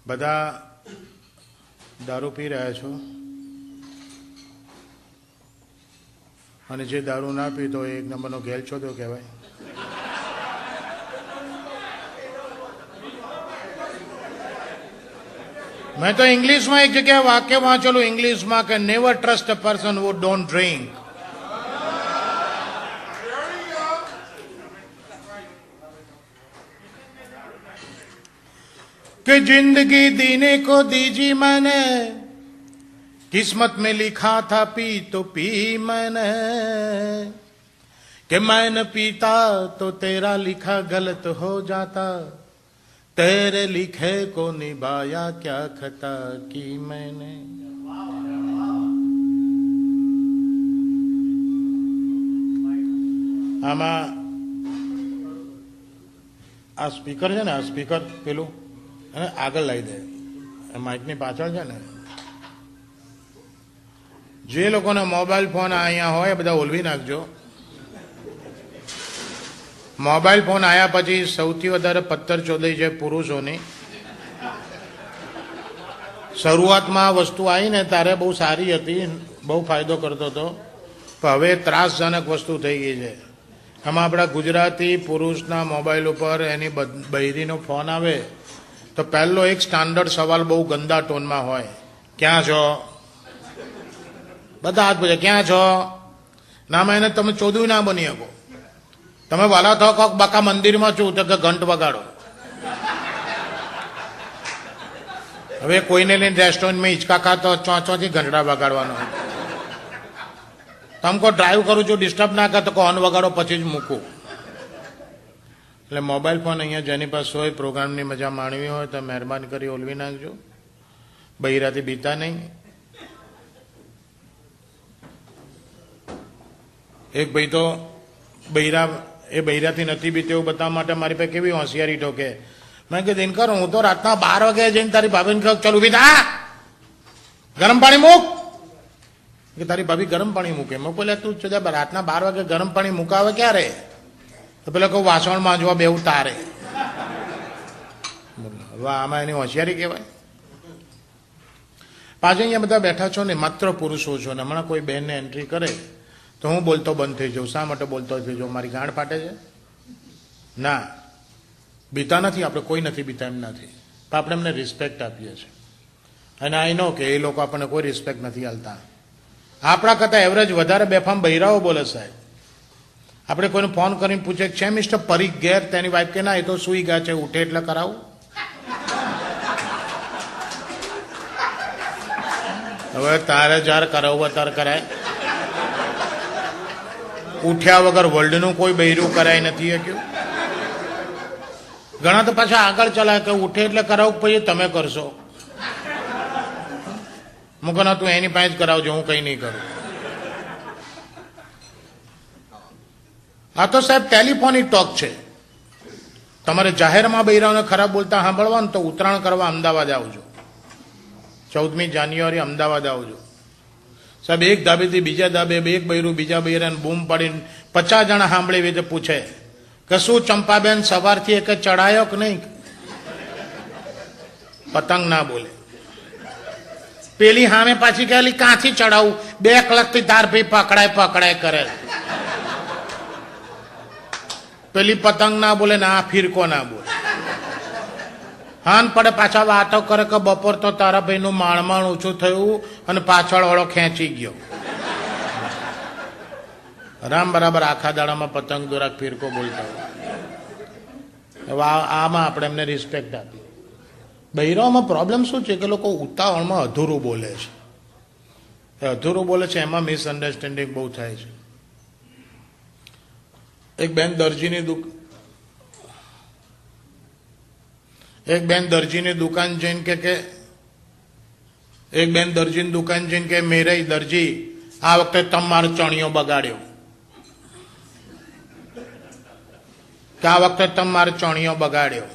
બધા દારૂ પી રહ્યા છો અને જે દારૂ ના પીતો એ એક નંબરનો ગેલચોદો કહેવાય. મેં તો ઇંગ્લિશમાં એક જગ્યાએ વાક્ય વાંચેલું ઇંગ્લિશમાં કે never trust a person who don't drink. कि जिंदगी दीने को दीजी मैंने, किस्मत में लिखा था पी तो पी मैंने, कि मैं न पीता तो तेरा लिखा गलत हो जाता, तेरे लिखे को निभाया क्या खता की मैंने. આમાં આ સ્પીકર છે ને, આ સ્પીકર પેલું અને આગળ લઈ દે, માઇકની પાછળ છે ને, જે લોકોને મોબાઈલ ફોન અહીંયા હોય બધા ઓલવી નાખજો. મોબાઈલ ફોન આવ્યા પછી સૌથી વધારે પથ્થર ચોદાઈ છે પુરુષોની. શરૂઆતમાં આ વસ્તુ આવી ને ત્યારે બહુ સારી હતી, બહુ ફાયદો કરતો હતો, પણ હવે ત્રાસજનક વસ્તુ થઈ ગઈ છે. આમાં આપણા ગુજરાતી પુરુષના મોબાઈલ ઉપર એની બૈરીનો ફોન આવે તો પહેલો એક સ્ટાન્ડર્ડ સવાલ બહુ ગંદા ટોનમાં હોય, ક્યાં છો? બધા હાથ પૂછે ક્યાં છો? નામાં એને તમે ચોદું ના બની શકો. તમે વાલા થો કોક બાકા મંદિરમાં છું તો કે ઘંટ વગાડો. હવે કોઈને લઈને રેસ્ટોરન્ટમાં હિંચકા ખાતો ચોથી ઘંટડા વગાડવાનો. તમકો ડ્રાઈવ કરું છું ડિસ્ટર્બ ના કરતો હોર્ન વગાડો પછી જ મૂકું. એટલે મોબાઈલ ફોન અહીંયા જેની પાસે હોય પ્રોગ્રામની મજા માણવી હોય તો મહેરબાની કરી ઓલવી નાખજો. બૈરાથી બીતા નહીં. એક ભાઈ તો બૈરાથી નથી બીતો એવું બતાવવા માટે મારી પાસે કેવી હોશિયારી ઠોકે. મેં કીધું દિનકર હું તો રાતના 12 વાગે જઈને તારી ભાભીને કહું ચાલ ઉભી થા, ગરમ પાણી મૂક. કે તારી ભાભી ગરમ પાણી મૂકે. મેં બોલે તું રાતના 12 વાગે ગરમ પાણી મૂકાવે ક્યારે? તો પેલા કહું વાસણ માંજવા બેવું તારે. હવે આમાં એની હોશિયારી કહેવાય. પાછળ અહીંયા બધા બેઠા છો ને માત્ર પુરુષો છો ને હમણાં કોઈ બહેનને એન્ટ્રી કરે તો હું બોલતો બંધ થઈ જાઉં. શા માટે બોલતો થઈ જાઉં? મારી ગાંઠ ફાટે છે? ના, બીતા નથી આપણે, કોઈ નથી બીતા એમ નથી, પણ આપણે એમને રિસ્પેક્ટ આપીએ છીએ. અને આઈ નો કે એ લોકો આપણને કોઈ રિસ્પેક્ટ નથી આલતા. આપણા કરતાં એવરેજ વધારે બેફામ બૈરાઓ બોલે સાહેબ. આપણે કોઈને ફોન કરીને પૂછે છે મિસ્ટર પરીખ ઘેર? તેની વાઈફ કે ના એ તો સુઈ ગયા છે, ઉઠે એટલે કરાવું. હવે તારે જ્યારે કરાવવું ત્યારે કરાય. ઉઠ્યા વગર વર્લ્ડનું કોઈ બૈરું કરાય નથી શક્યું. ઘણા તો પાછા આગળ ચલાય કે ઉઠે એટલે કરાવું પછી તમે કરશો. મુકના તું એની પાસે જ કરાવજો, હું કઈ નહીં કરું. આ તો સાહેબ ટેલિફોનિક ટોક છે. તમારે જાહેરમાં બૈરાઓને ખરાબ બોલતા સાંભળવાનું તો ઉત્તરાયણ કરવા અમદાવાદ આવજો. 14મી જાન્યુઆરી અમદાવાદ આવજો સાહેબ. એક ધાબેથી બીજા ધાબે એક બૈરું બીજા બૈરાને બૂમ પાડીને 50 જણા સાંભળી રીતે પૂછે કે શું ચંપાબેન સવારથી એક ચડાયો કે નહીં? પતંગ ના બોલે. પેલી સામે પાછી કહેલી કાંથી ચડાવું? 2 કલાકથી તાર ભાઈ પકડાય કરે. પેલી પતંગ ના બોલે ને આ ફિરકો ના બોલે. હાન પડે પાછા વાતો કરે કે બપોર તો તારા ભાઈનું માણમાણ ઓછું થયું અને પાછળ વાળો ખેંચી ગયો. રામ બરાબર આખા દાડામાં પતંગ દોરાક ફિરકો બોલતા હોય. હવે આમાં આપણે એમને રિસ્પેક્ટ આપીએ. બૈરાઓમાં પ્રોબ્લેમ શું છે કે લોકો ઉતાવળમાં અધૂરું બોલે છે. એ અધૂરું બોલે છે એમાં મિસઅન્ડરસ્ટેન્ડિંગ બહુ થાય છે. એક બેન દરજીની દુકાન જઈને કે મેરે દરજી આ વખતે તમારો ચણિયો બગાડ્યો. કે આ વખતે તમારો ચણિયો બગાડ્યો.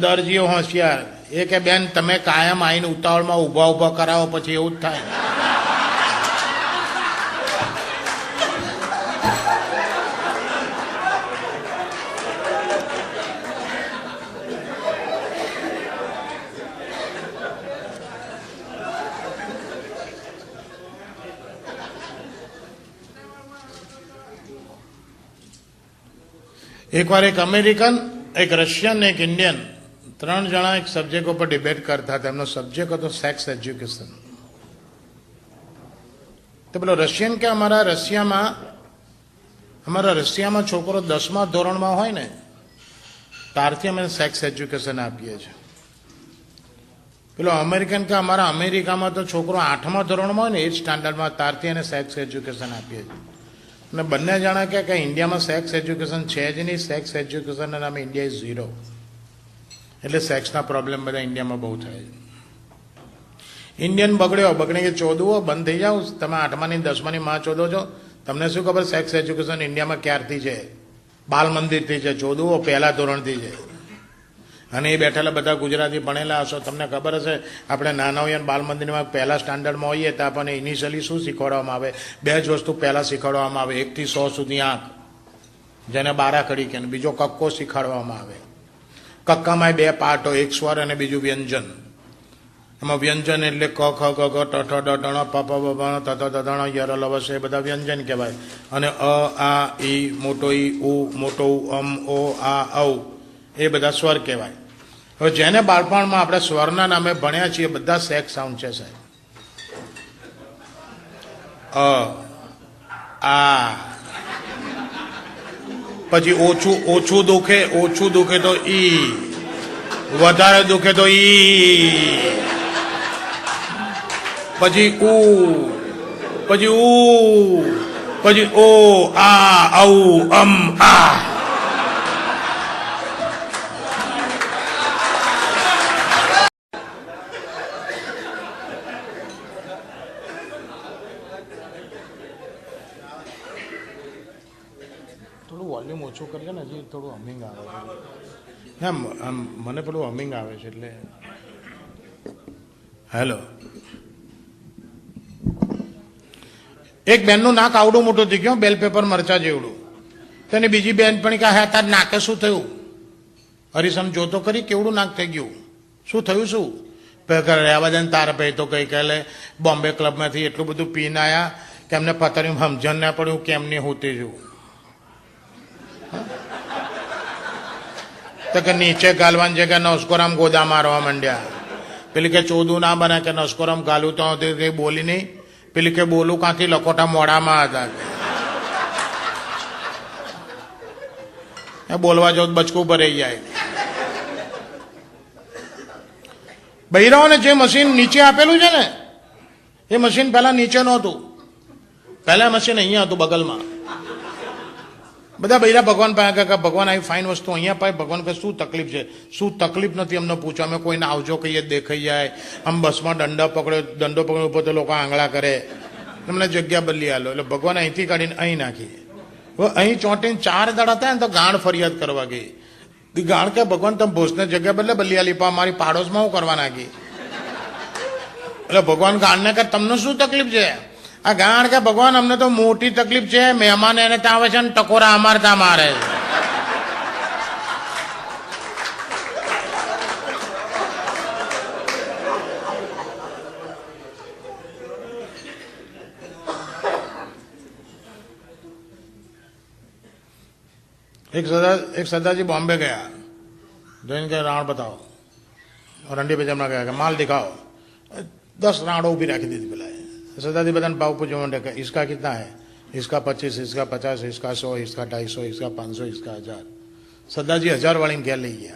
દરજીઓ હોશિયાર એ કે બેન તમે કાયમ આવીને ઉતાવળમાં ઊભા કરાવો પછી એવું જ થાય. એકવાર એક અમેરિકન, એક રશિયન, એક ઇન્ડિયન, 3 જણા એક સબ્જેક્ટ ઉપર ડિબેટ કરતા હતા. એમનો સબ્જેક્ટ હતો સેક્સ એજ્યુકેશન. તો પેલો રશિયન કે અમારા રશિયામાં છોકરો 10મા ધોરણમાં હોય ને ત્યારથી અમે સેક્સ એજ્યુકેશન આપીએ છીએ. પેલો અમેરિકન કે અમારા અમેરિકામાં તો છોકરો 8મા ધોરણમાં હોય ને 8th સ્ટાન્ડર્ડમાં ત્યારથી એને સેક્સ એજ્યુકેશન આપીએ છીએ. અને બંને જણા કે ઇન્ડિયામાં સેક્સ એજ્યુકેશન છે જ નહીં, સેક્સ એજ્યુકેશનના નામે ઇન્ડિયા ઇઝ 0. એટલે સેક્સના પ્રોબ્લેમ બધા ઇન્ડિયામાં બહુ થાય છે. ઇન્ડિયન બગડે કે ચોદવો બંધ થઈ જાઓ. તમે 8માની 10માની માં ચોદો છો, તમને શું ખબર સેક્સ એજ્યુકેશન ઇન્ડિયામાં ક્યારથી છે? બાલ મંદિરથી છે. ચોદવો પહેલા ધોરણથી છે. અને એ બેઠેલા બધા ગુજરાતી ભણેલા હશો, તમને ખબર હશે આપણે નાના હોઈએ બાલ મંદિરમાં પહેલા સ્ટાન્ડર્ડમાં હોઈએ તો આપણને ઇનિશિયલી શું શીખવાડવામાં આવે? 2 જ વસ્તુ પહેલાં શીખવાડવામાં આવે. 1 થી 100 સુધી આંક, જેને બારાખડી કહે, બીજો કક્કો શીખવાડવામાં આવે. કક્કામાં 2 પાર્ટ હોય, એક સ્વર અને બીજું વ્યંજન. એમાં વ્યંજન એટલે ક ખ ગ ઘ ટ ઠ ડ ઢ પ પ બ ભ ત ત દ ધ ણ ય ર લ વ શ એ બધા વ્યંજન કહેવાય. અને અ આ ઈ મોટો ઈ ઉ મોટો ઉ ઓ આ ઔ એ બધા સ્વર કહેવાય. હવે જેને બાળપણમાં આપણે સ્વરના નામે ભણ્યા છીએ બધા સેક્સ સાઉન્ડ છે સાહેબ. આ પછી ઓછું દુખે તો ઈ, વધારે દુખે તો ઈ, પછી પછી ઓ આ ઔ આ. થોડું વોલ્યુમ ઓછું કરજો ને, હજી થોડું હમિંગ આવે છે. ના મને પેલું હમિંગ આવે છે એટલે. હેલો. એક બેનનું નાક આવડું મોટું થઈ ગયું, બેલ પેપર મરચા જેવડું. તેને બીજી બેન પણ કહે હા તાર નાકે શું થયું? હરીસમ જોતો કરી કેવડું નાક થઈ ગયું, શું થયું? શું રહેવા દે તાર ભાઈ તો ગઈકાલે બોમ્બે ક્લબમાંથી એટલું બધું પીને આવ્યા કે એમને પથારી સમજણ ના પડ્યું કેમની હોતી જવું. તો કે નીચે ગાલવાની જગ્યા નસ્કોરામ ગોદા મારવા માંડ્યા. પેલી કે ચોદું ના બને કે નસ્કોરામ ગાલું તો કઈ બોલી નહીં. પેલી કે બોલું કાંથી લકોટા મોડામાં હતા. બોલવા જાવ બચકું ભરાઈ જાય. બૈરાઓને જે મશીન નીચે આપેલું છે ને એ મશીન પહેલા નીચે નહોતું. પહેલા મશીન અહીંયા હતું બગલમાં. બધા બૈરા ભગવાન પાસે કે ભગવાન આવી ફાઇન વસ્તુ અહીંયા પાય. ભગવાન કે શું તકલીફ છે? શું તકલીફ નથી અમને પૂછો. અમે કોઈને આવજો કહીએ દેખાઈ જાય. આમ બસમાં દંડો પકડ્યો ઉપર તો લોકો આંગળા કરે. તમને જગ્યા બદલી આલો. એટલે ભગવાન અહીંથી કાઢીને અહીં નાખી. હવે અહીં ચોંટીને 4 દાડા થાય ને તો ગાણ ફરિયાદ કરવા ગઈ. ગાણ કે ભગવાન તમે ભોજને જગ્યા બદલી આલી પા મારી પાડોશમાં હું કરવા નાખી. એટલે ભગવાન ગાણને કે તમને શું તકલીફ છે? આ ગાણ કે ભગવાન અમને તો મોટી તકલીફ છે. મહેમાન એને ત્યાં આવે છે ને ટકોરા અમારે ત્યાં મારે છે. એક સરદારજી બોમ્બે ગયા. જોઈને કે રાણ બતાવો. રંડી બજારમાં ગયા કે માલ દિખાઓ. 10 રાણો ઉભી રાખી દીધી પેલા. सरदार बदन भाव पूछो मंडे का इसका कितना है? इसका 25, इसका 50, इसका 100, इसका 250, इसका 500, इसका 1000. सरदार जी 1000 वाली क्या ले गया.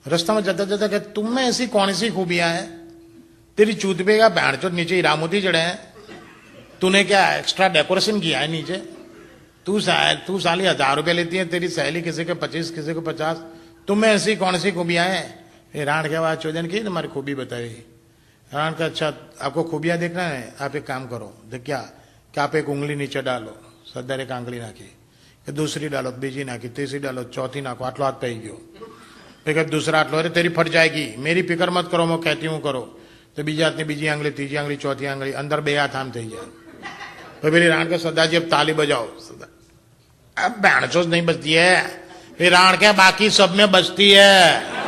रास्ता में जाता जाता कहते तुम में ऐसी कौन सी खूबियां हैं? तेरी चूत पे का बैंड चो नीचे हीरामोती चढ़े हैं. तूने क्या एक्स्ट्रा डेकोरेशन किया है नीचे? तू साली 1000 रुपये लेती है, तेरी सहेली किसी के 25, किसी को 50. तुम में ऐसी कौन सी खूबियां हैं? राण के बाद चौधरी की तुम्हारी खूबी बताई. राण का अच्छा आपको खूबियां देखना है, आप एक काम करो. देख क्या कि आप एक उंगली नीचे डालो. सरदार एक आंगली नाखी कि दूसरी डालो, बीजी नाखी, तीसरी डालो, चौथी नाखो. आटलो हाथ पै गयो. फिर दूसरा आटलो, अरे तेरी फट जाएगी, मेरी फिक्र मत करो, मैं कहती हूँ करो. तो बीजा हाथ ने बीजी आंगली, तीजी आंगली, चौथी आंगली, अंदर 2 हाथ आम थी जाए. फिर मेरी राण के सरदार जी अब ताली बजाओ. अब बैंडचोज नहीं बजती है. फिर राण के बाकी सब में बजती है.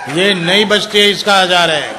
ये नहीं बचती है, इसका 1000 है.